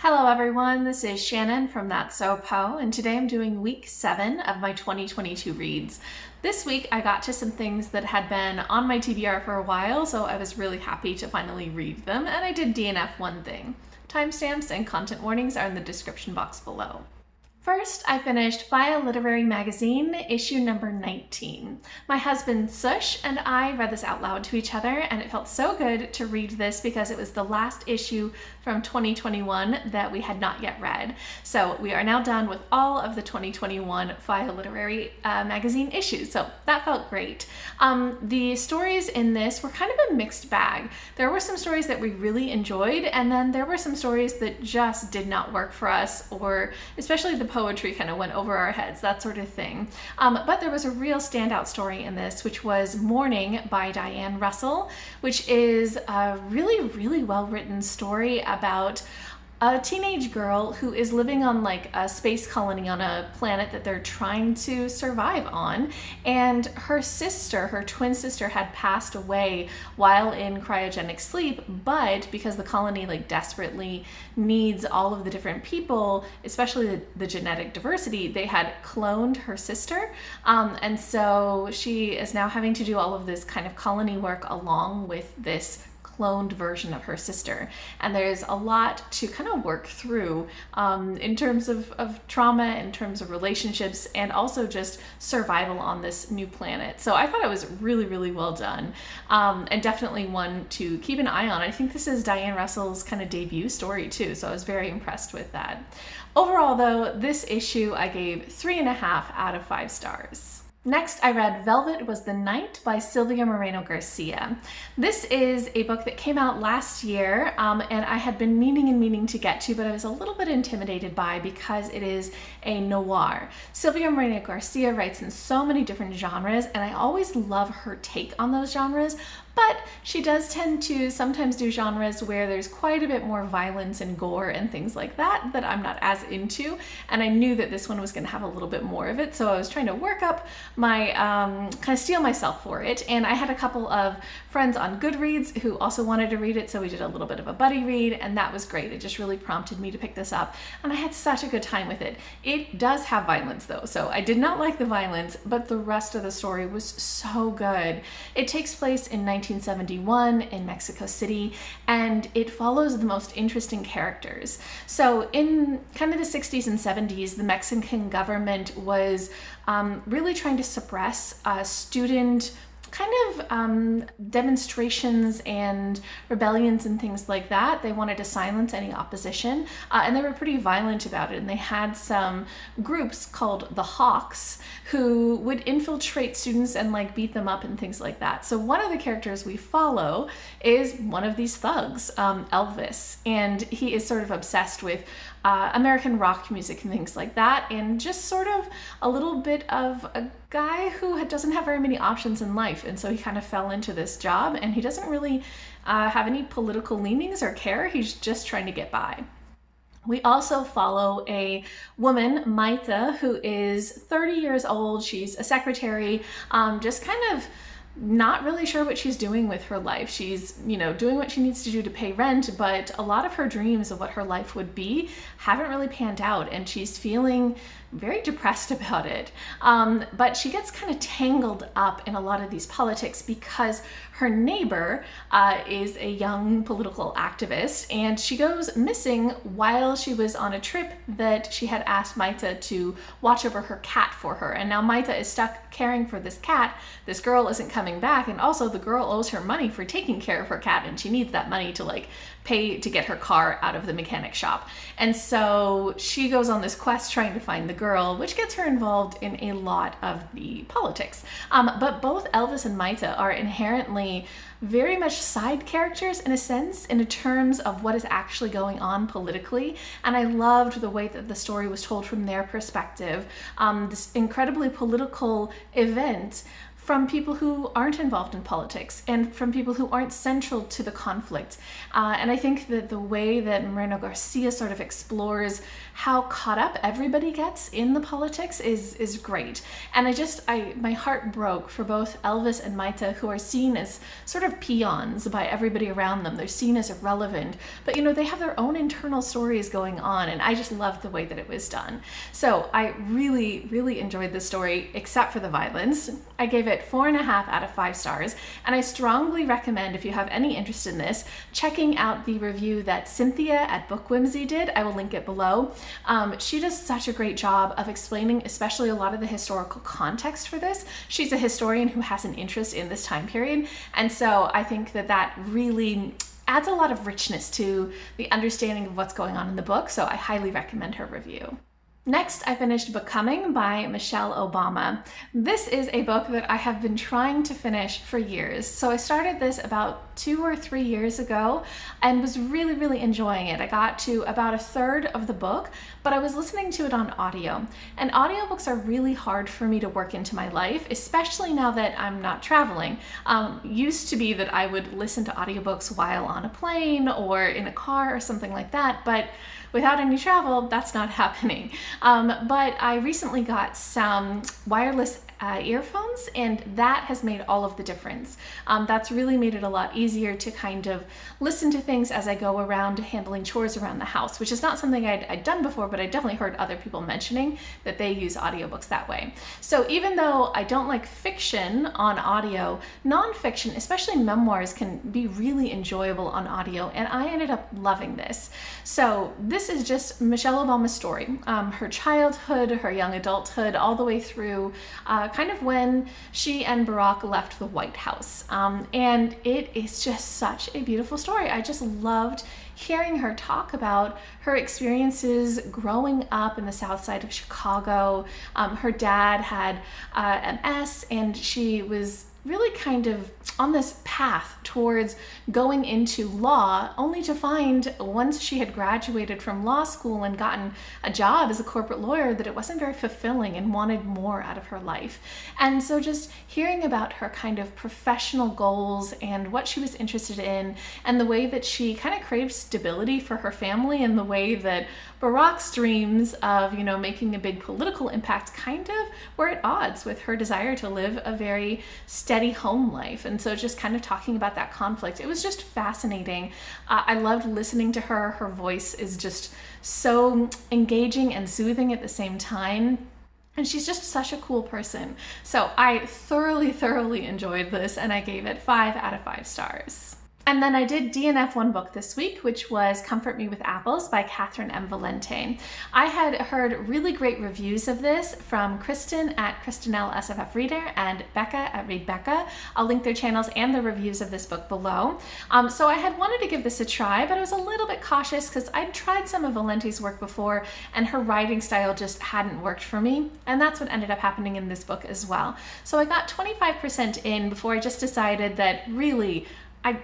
Hello everyone, this is Shannon from That's So Po, and today I'm doing week 7 of my 2022 reads. This week I got to some things that had been on my TBR for a while, so I was really happy to finally read them, and I did DNF one thing. Timestamps and content warnings are in the description box below. First, I finished FIYAH Literary Magazine, issue number 19. My husband Sush and I read this out loud to each other, and it felt so good to read this because it was the last issue from 2021 that we had not yet read. So we are now done with all of the 2021 FIYAH Literary Magazine issues, so that felt great. The stories in this were kind of a mixed bag. There were some stories that we really enjoyed, and then there were some stories that just did not work for us, or especially the poetry kind of went over our heads, that sort of thing. But there was a real standout story in this, which was Morning by Diane Russell, which is a really well written story about a teenage girl who is living on like a space colony on a planet that they're trying to survive on, and her sister, her twin sister, had passed away while in cryogenic sleep, but because the colony like desperately needs all of the different people, especially the genetic diversity, they had cloned her sister, and so she is now having to do all of this kind of colony work along with this cloned version of her sister. And there's a lot to kind of work through in terms of trauma, in terms of relationships, and also just survival on this new planet. So I thought it was really well done, and definitely one to keep an eye on. I think this is Diane Russell's kind of debut story too, so I was very impressed with that. Overall though, this issue I gave 3.5 out of 5 stars. Next, I read Velvet Was the Night by Silvia Moreno-Garcia. This is a book that came out last year, and I had been meaning to get to, but I was a little bit intimidated by because it is a noir. Silvia Moreno-Garcia writes in so many different genres, and I always love her take on those genres, but she does tend to sometimes do genres where there's quite a bit more violence and gore and things like that I'm not as into, and I knew that this one was going to have a little bit more of it, so I was trying to work up my, kind of steel myself for it, and I had a couple of friends on Goodreads who also wanted to read it, so we did a little bit of a buddy read, and that was great. It just really prompted me to pick this up, and I had such a good time with it. It does have violence though, so I did not like the violence, but the rest of the story was so good. It takes place in 1971 in Mexico City, and it follows the most interesting characters. So in kind of the 60s and 70s, the Mexican government was really trying to suppress student kind of demonstrations and rebellions and things like that. They wanted to silence any opposition, and they were pretty violent about it, and they had some groups called the Hawks who would infiltrate students and like beat them up and things like that. So one of the characters we follow is one of these thugs, Elvis, and he is sort of obsessed with American rock music and things like that, and just sort of a little bit of a guy who doesn't have very many options in life, and so he kind of fell into this job, and he doesn't really have any political leanings or care. He's just trying to get by. We also follow a woman, Maita, who is 30 years old. She's a secretary, just kind of not really sure what she's doing with her life. She's, doing what she needs to do to pay rent, but a lot of her dreams of what her life would be haven't really panned out, and she's feeling very depressed about it. But she gets kind of tangled up in a lot of these politics because her neighbor is a young political activist, and she goes missing while she was on a trip that she had asked Maita to watch over her cat for her. And now Maita is stuck caring for this cat. This girl isn't coming back, and also the girl owes her money for taking care of her cat, and she needs that money to like pay to get her car out of the mechanic shop. And so she goes on this quest trying to find the girl, which gets her involved in a lot of the politics. But both Elvis and Maita are inherently very much side characters in a sense, in terms of what is actually going on politically. And I loved the way that the story was told from their perspective. This incredibly political event from people who aren't involved in politics and from people who aren't central to the conflict. And I think that the way that Moreno-Garcia sort of explores how caught up everybody gets in the politics is great. And my heart broke for both Elvis and Maita, who are seen as sort of peons by everybody around them. They're seen as irrelevant, but they have their own internal stories going on, and I just loved the way that it was done. So I really, really enjoyed this story, except for the violence. I gave it 4.5 out of 5 stars, and I strongly recommend, if you have any interest in this, checking out the review that Cynthia at BookWhimsy did. I will link it below. She does such a great job of explaining especially a lot of the historical context for this. She's a historian who has an interest in this time period, and so I think that that really adds a lot of richness to the understanding of what's going on in the book, so I highly recommend her review. Next, I finished Becoming by Michelle Obama. This is a book that I have been trying to finish for years. So I started this about 2 or 3 years ago and was really, really enjoying it. I got to about 1/3 of the book, but I was listening to it on audio. And audiobooks are really hard for me to work into my life, especially now that I'm not traveling. Used to be that I would listen to audiobooks while on a plane or in a car or something like that, but without any travel, that's not happening. But I recently got some wireless earphones, and that has made all of the difference. That's really made it a lot easier to kind of listen to things as I go around handling chores around the house, which is not something I'd done before, but I definitely heard other people mentioning that they use audiobooks that way. So even though I don't like fiction on audio, nonfiction, especially memoirs, can be really enjoyable on audio, and I ended up loving this. So this is just Michelle Obama's story, her childhood, her young adulthood, all the way through kind of when she and Barack left the White House. And it is just such a beautiful story. I just loved hearing her talk about her experiences growing up in the south side of Chicago. Her dad had MS, and she was really kind of on this path towards going into law, only to find once she had graduated from law school and gotten a job as a corporate lawyer that it wasn't very fulfilling and wanted more out of her life. And so just hearing about her kind of professional goals and what she was interested in, and the way that she kind of craved stability for her family, and the way that Barack's dreams of, making a big political impact kind of were at odds with her desire to live a very steady home life. And so just kind of talking about that conflict, it was just fascinating. I loved listening to her. Her voice is just so engaging and soothing at the same time. And she's just such a cool person. So I thoroughly, thoroughly enjoyed this, and I gave it 5 out of 5 stars. And then I did DNF one book this week, which was Comfort Me with Apples by Catherynne and Valente. I had heard really great reviews of this from Kristen at Kristenelle SFF Reader and Becca at ReadBecca. I'll link their channels and the reviews of this book below. So I had wanted to give this a try, but I was a little bit cautious because I'd tried some of Valente's work before, and her writing style just hadn't worked for me. And that's what ended up happening in this book as well. So I got 25% in before I just decided that really,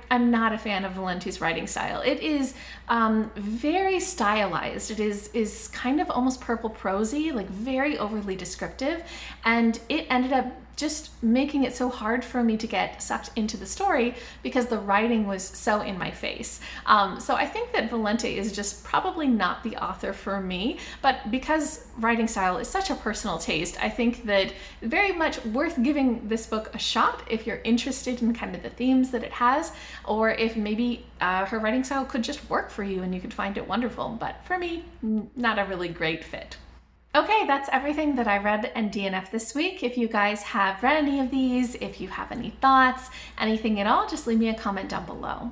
I'm not a fan of Valente's writing style. It is very stylized. It is kind of almost purple prosy, like very overly descriptive, and it ended up just making it so hard for me to get sucked into the story because the writing was so in my face. So I think that Valente is just probably not the author for me, but because writing style is such a personal taste, I think that very much worth giving this book a shot if you're interested in kind of the themes that it has, or if maybe her writing style could just work for you and you could find it wonderful. But for me, not a really great fit. Okay, that's everything that I read and DNF this week. If you guys have read any of these, if you have any thoughts, anything at all, just leave me a comment down below.